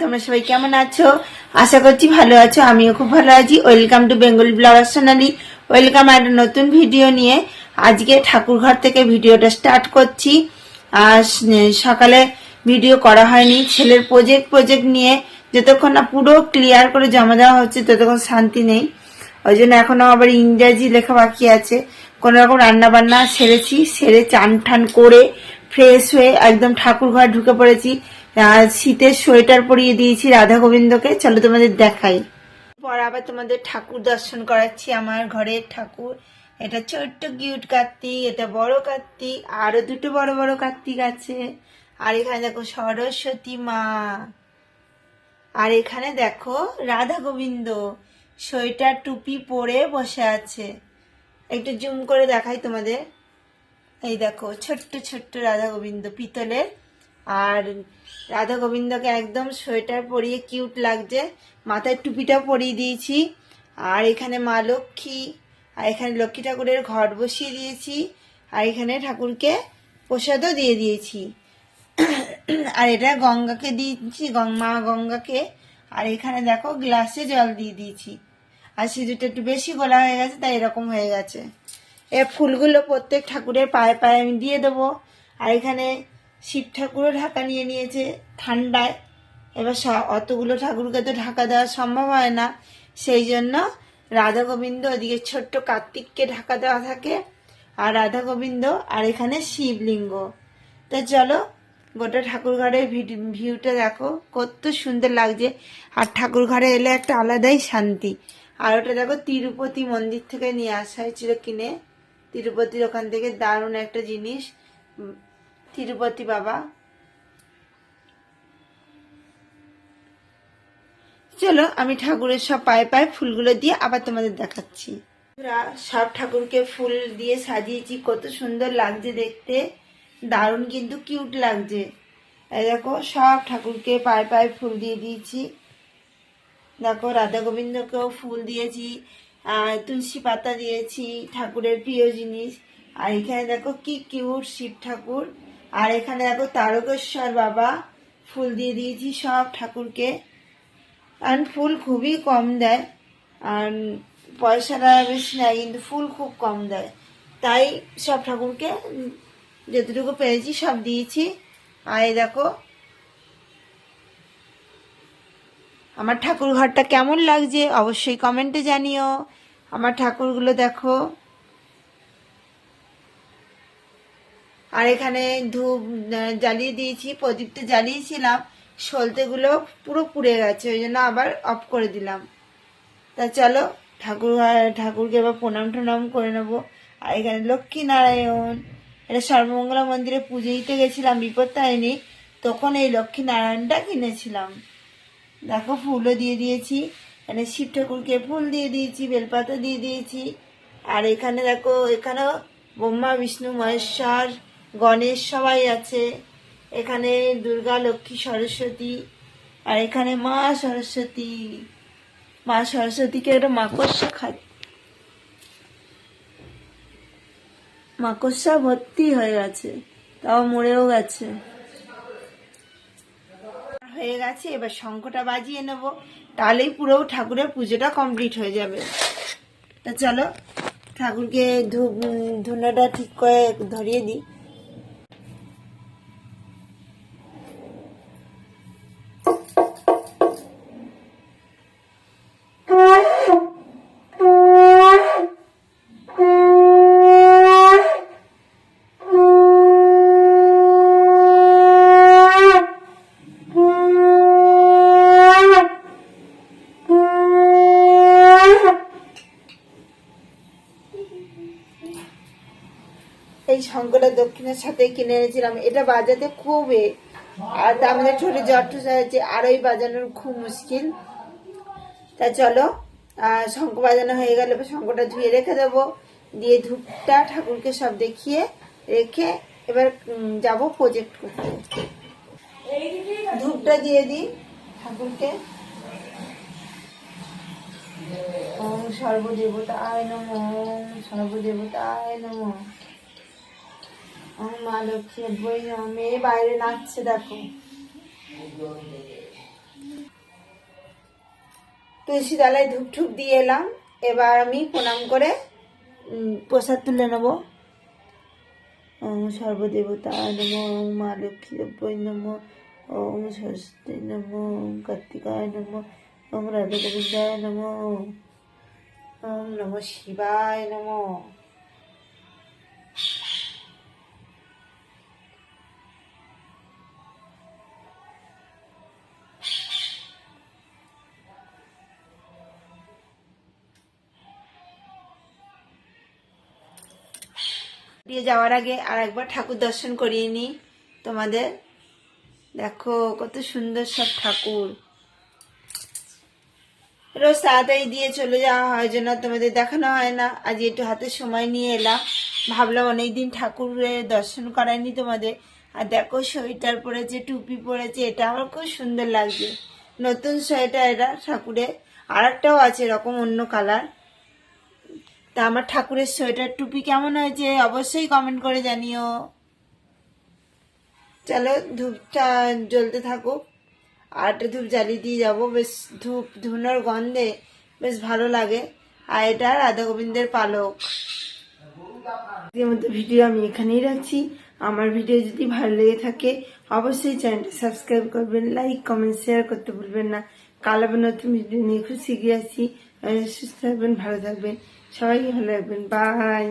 তোমরা সবাই কেমন আছো? আশা করছি ভালো আছো। আমিও খুব ভালো আছি। Welcome to Bengali blogger Sonali. Welcome একটা নতুন ভিডিও নিয়ে। আজকে ঠাকুরঘর থেকে ভিডিওটা স্টার্ট করছি। আর সকালে ভিডিও করা হয়নি, ছেলের প্রজেক্ট নিয়ে যতক্ষণ না পুরো ক্লিয়ার করে জমা দেওয়া হচ্ছে ততক্ষণ শান্তি নেই। ওই জন্য এখনো আবার ইংরেজি লেখা বাকি আছে। কোন রকম রান্না বান্না সেরেছি, সেরে চান ঠান করে ফ্রেশ হয়ে একদম ঠাকুর ঘর ঢুকে পড়েছি। শীতের সোয়েটার পরিয়ে দিয়েছি রাধা গোবিন্দকে। চলো তোমাদের দেখাই। পর আবার তোমাদের ঠাকুর দর্শন করাচ্ছি। আমার ঘরের ঠাকুর, এটা ছোট্ট কিউট কার্তিক, এটা বড় কার্তিক, আরো দুটো বড় বড় কার্তিক আছে। আর এখানে দেখো সরস্বতী মা, আর এখানে দেখো রাধা গোবিন্দ সোয়েটার টুপি পরে বসে আছে। একটু জুম করে দেখাই তোমাদের। এই দেখো ছোট্ট ছোট্ট রাধা গোবিন্দ পিতলের। আর রাধা গোবিন্দকে একদম সোয়েটার পরিয়ে কিউট লাগছে। মাথায় টুপিটাও পরিয়ে দিয়েছি। আর এখানে মা লক্ষ্মী, আর এখানে লক্ষ্মী ঠাকুরের ঘট বসিয়ে দিয়েছি। আর এখানে ঠাকুরকে প্রসাদও দিয়ে দিয়েছি। আর এটা গঙ্গাকে দিয়েছি, মা গঙ্গাকে। আর এখানে দেখো গ্লাসে জল দিয়ে দিয়েছি। আর সিঁদুরটা একটু বেশি গলা হয়ে গেছে, তাই এরকম হয়ে গেছে। এ ফুলগুলো প্রত্যেক ঠাকুরের পায়ে পায়ে আমি দিয়ে দেবো। আর এখানে শিব ঠাকুরও ঢাকা নিয়ে নিয়েছে ঠান্ডায়। এবার অতগুলো ঠাকুরকে তো ঢাকা দেওয়া সম্ভব হয় না, সেই জন্য রাধা গোবিন্দ ওদিকে ছোট্ট কার্তিককে ঢাকা দেওয়া থাকে, আর রাধা গোবিন্দ, আর এখানে শিবলিঙ্গ। তো চলো গোটা ঠাকুর ঘরের ভিউটা দেখো, কত সুন্দর লাগছে। আর ঠাকুর ঘরে এলে একটা আলাদাই শান্তি। আর ওটা দেখো তিরুপতি মন্দির থেকে নিয়ে আসা হয়েছিল কিনে, তিরুপতির ওখান থেকে। দারুণ একটা জিনিস, তিরুপতি বাবা। চলো আমি ঠাকুরের সব পায়ে পায়ে ফুলগুলো দিয়ে আবার তোমাদের দেখাচ্ছি। সব ঠাকুরকে ফুল দিয়ে সাজিয়েছি, কত সুন্দর লাগছে দেখতে, দারুণ কিন্তু কিউট লাগছে। এই দেখো সব ঠাকুরকে পায়ে পায়ে ফুল দিয়ে দিয়েছি। দেখো রাধা গোবিন্দকেও ফুল দিয়েছি, তুলসী পাতা দিয়েছি, ঠাকুরের প্রিয় জিনিস। আর এখানে দেখো কি কিউট শিব ঠাকুর। আর এখানে দেখো তারকেশ্বর বাবা, ফুল দিয়ে দিয়েছি সব ঠাকুরকে। আর ফুল খুবই কম দেয়, আর পয়সাটা বেশি নেয়, কিন্তু ফুল খুব কম দেয়, তাই সব ঠাকুরকে যতটুকু পেরেছি সব দিয়েছি। আর এই দেখো আমার ঠাকুর ঘরটা কেমন লাগছে অবশ্যই কমেন্টে জানিও। আমার ঠাকুরগুলো দেখো। আর এখানে ধূপ জ্বালিয়ে দিয়েছি, প্রদীপটা জ্বালিয়েছিলাম, সলতেগুলো পুরো পুড়ে গেছে, ওই জন্য আবার অফ করে দিলাম। তা চলো ঠাকুরকে এবার প্রণাম টনাম করে নেবো। আর এখানে লক্ষ্মী নারায়ণ, এটা সর্বমঙ্গলা মন্দিরে পুজো দিতে গেছিলাম বিপত্তারিণী, তখন এই লক্ষ্মী নারায়ণটা কিনেছিলাম। দেখো ফুলও দিয়ে দিয়েছি, এখানে শিব ঠাকুরকে ফুল দিয়ে দিয়েছি, বেলপাতা দিয়ে দিয়েছি। আর এখানে দেখো, এখানেও ব্রহ্মা বিষ্ণু মহেশ্বর গণেশ সবাই আছে। এখানে দুর্গা লক্ষ্মী সরস্বতী, আর এখানে মা সরস্বতী। মা সরস্বতীকে একটা মাকড়সা ভর্তি হয়ে গেছে, তাও মরেও গেছে। হয়ে গেছে, এবার শঙ্খটা বাজিয়ে নেব, তাহলেই পুরো ঠাকুরের পুজোটা কমপ্লিট হয়ে যাবে। তা চলো ঠাকুরকে ধুনোটা ঠিক করে ধরিয়ে দিই। এই শঙ্করের দক্ষিণের সাথে কিনে এনেছিলাম, এটা বাজাতে খুব আর আমাদের ছোট জট হয়েছে, আর ওই বাজানোর খুব মুশকিল। তা চলো শঙ্খ বাজানো হয়ে গেলে শঙ্খটা ধুয়ে রেখে দেবো, দিয়ে ধূপটা ঠাকুরকে সব দেখিয়ে রেখে এবার যাব প্রজেক্ট করতে। ধূপটা দিয়ে দিই ঠাকুরকে। ওম সর্বদেবতায় নমঃ, ওম সর্বদেবতায় নমঃ। মা লক্ষ্মী বই মেয়ে বাইরে নাচছে দেখো। তুলসী তলায় ধূপ ঠুপ দিয়ে এলাম। এবার আমি প্রণাম করে প্রসাদ তুলে নেব। ওম সর্বদেবতায় নমঃ, ওম মা লক্ষ্মী দেব্যই নমঃ, ওম সরস্বতী নমঃ, ওম কার্তিকায় নমঃ, ওম রাধা গোবিন্দায় নমঃ, ওম নমঃ শিবায় নমঃ। দিয়ে যাওয়ার আগে আর একবার ঠাকুর দর্শন করিয়ে নিই তোমাদের। দেখো কত সুন্দর সব ঠাকুর। রোজ তাড়াতাড়ি দিয়ে চলে যাওয়া হয় জন্য তোমাদের দেখানো হয় না। আজ একটু হাতে সময় নিয়ে এলাম, ভাবলাম অনেকদিন ঠাকুরের দর্শন করায়নি তোমাদের। আর দেখো সোয়েটার পরেছে, টুপি পরেছে, এটা আমার খুব সুন্দর লাগছে। নতুন সোয়েটার এটা ঠাকুরের। আর একটাও আছে এরকম অন্য কালার। তা আমার ঠাকুরের সোয়েটার টুপি কেমন হয়েছে অবশ্যই কমেন্ট করে জানিও। চলো ধূপটা জ্বলতে থাকুক, আর একটা ধূপ জ্বালিয়ে দিয়ে যাবো। বেশ ধূপ ধুনোর গন্ধে বেশ ভালো লাগে। আর এটা রাধা গোবিন্দের পালক। মতো ভিডিও আমি এখানেই রাখছি। আমার ভিডিও যদি ভালো লেগে থাকে অবশ্যই চ্যানেলটা সাবস্ক্রাইব করবেন, লাইক কমেন্ট শেয়ার করতে ভুলবেন না। কাল আবার নতুন ভিডিও নিয়ে খুব শিখে আসছি। সুস্থ থাকবেন, ভালো থাকবেন, সবাইকে ভালো রাখবেন। বাই।